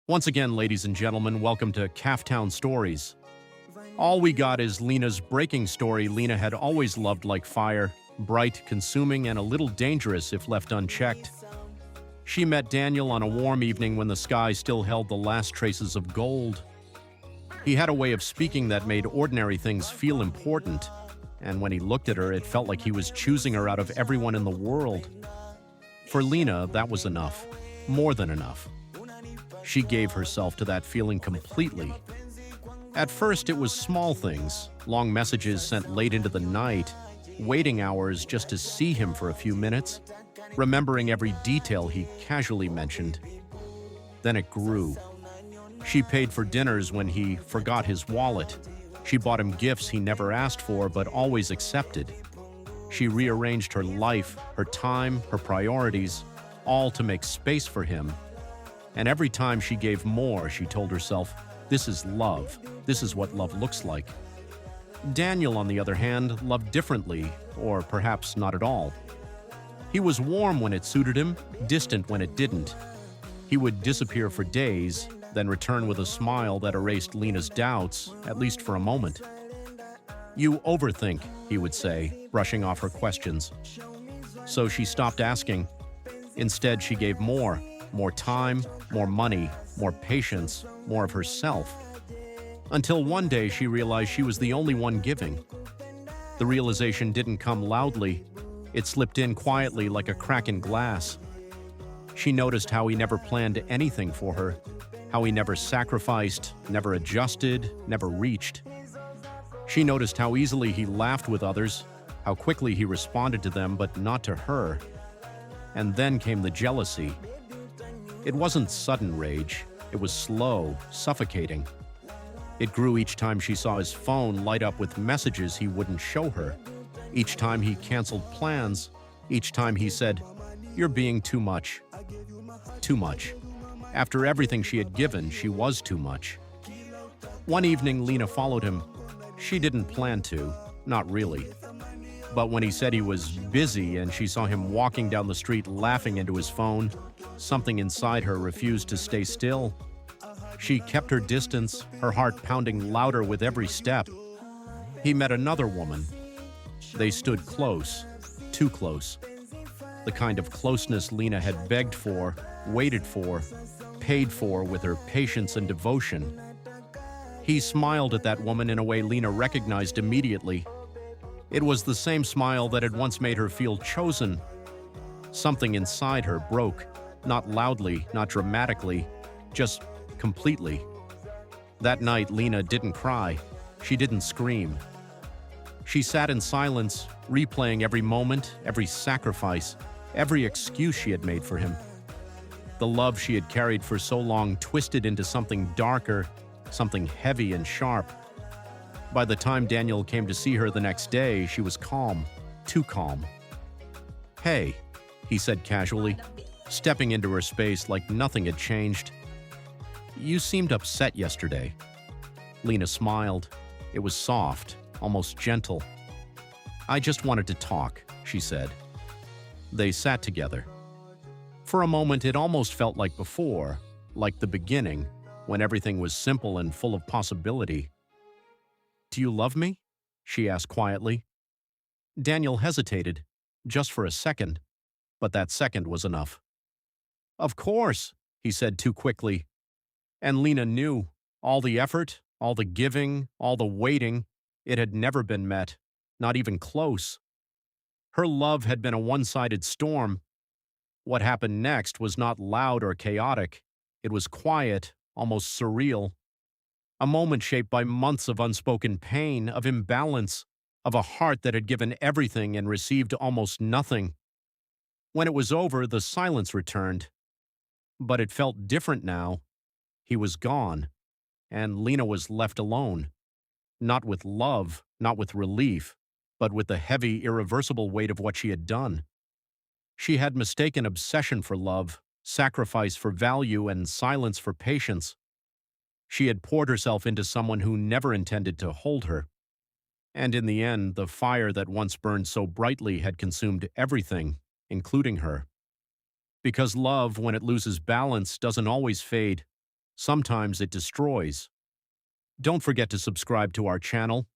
Once again, ladies and gentlemen, welcome to Calftown Stories. All we got is Lina's breaking story. Lina had always loved like fire, bright, consuming, and a little dangerous if left unchecked. She met Daniel on a warm evening when the sky still held the last traces of gold. He had a way of speaking that made ordinary things feel important, and when he looked at her, it felt like he was choosing her out of everyone in the world. For Lina, that was enough, more than enough. She gave herself to that feeling completely. At first, it was small things, long messages sent late into the night, waiting hours just to see him for a few minutes, remembering every detail he casually mentioned. Then it grew. She paid for dinners when he forgot his wallet. She bought him gifts he never asked for but always accepted. She rearranged her life, her time, her priorities, all to make space for him. And every time she gave more, she told herself, this is love. This is what love looks like. Daniel, on the other hand, loved differently, or perhaps not at all. He was warm when it suited him, distant when it didn't. He would disappear for days, then return with a smile that erased Lina's doubts, at least for a moment. "You overthink," he would say, brushing off her questions. So she stopped asking. Instead, she gave more time, more money, more patience, more of herself. Until one day she realized she was the only one giving. The realization didn't come loudly. It slipped in quietly like a crack in glass. She noticed how he never planned anything for her, how he never sacrificed, never adjusted, never reached. She noticed how easily he laughed with others, how quickly he responded to them but not to her. And then came the jealousy. It wasn't sudden rage. It was slow, suffocating. It grew each time she saw his phone light up with messages he wouldn't show her. Each time he canceled plans. Each time he said, "You're being too much." Too much. After everything she had given, she was too much. One evening, Lina followed him. She didn't plan to, not really. But when he said he was busy and she saw him walking down the street laughing into his phone, something inside her refused to stay still. She kept her distance, her heart pounding louder with every step. He met another woman. They stood close, too close. The kind of closeness Lina had begged for, waited for, paid for with her patience and devotion. He smiled at that woman in a way Lina recognized immediately. It was the same smile that had once made her feel chosen. Something inside her broke, not loudly, not dramatically, just completely. That night, Lina didn't cry. She didn't scream. She sat in silence, replaying every moment, every sacrifice, every excuse she had made for him. The love she had carried for so long twisted into something darker, something heavy and sharp. By the time Daniel came to see her the next day, she was calm, too calm. "Hey," he said casually, stepping into her space like nothing had changed. "You seemed upset yesterday." Lina smiled. It was soft, almost gentle. "I just wanted to talk," she said. They sat together. For a moment, it almost felt like before, like the beginning, when everything was simple and full of possibility. "Do you love me?" she asked quietly. Daniel hesitated, just for a second, but that second was enough. "Of course," he said too quickly. And Lina knew, all the effort, all the giving, all the waiting, it had never been met, not even close. Her love had been a one-sided storm. What happened next was not loud or chaotic. It was quiet, almost surreal. A moment shaped by months of unspoken pain, of imbalance, of a heart that had given everything and received almost nothing. When it was over, the silence returned. But it felt different now. He was gone, and Lina was left alone. Not with love, not with relief, but with the heavy, irreversible weight of what she had done. She had mistaken obsession for love, sacrifice for value, and silence for patience. She had poured herself into someone who never intended to hold her. And in the end, the fire that once burned so brightly had consumed everything, including her. Because love, when it loses balance, doesn't always fade. Sometimes it destroys. Don't forget to subscribe to our channel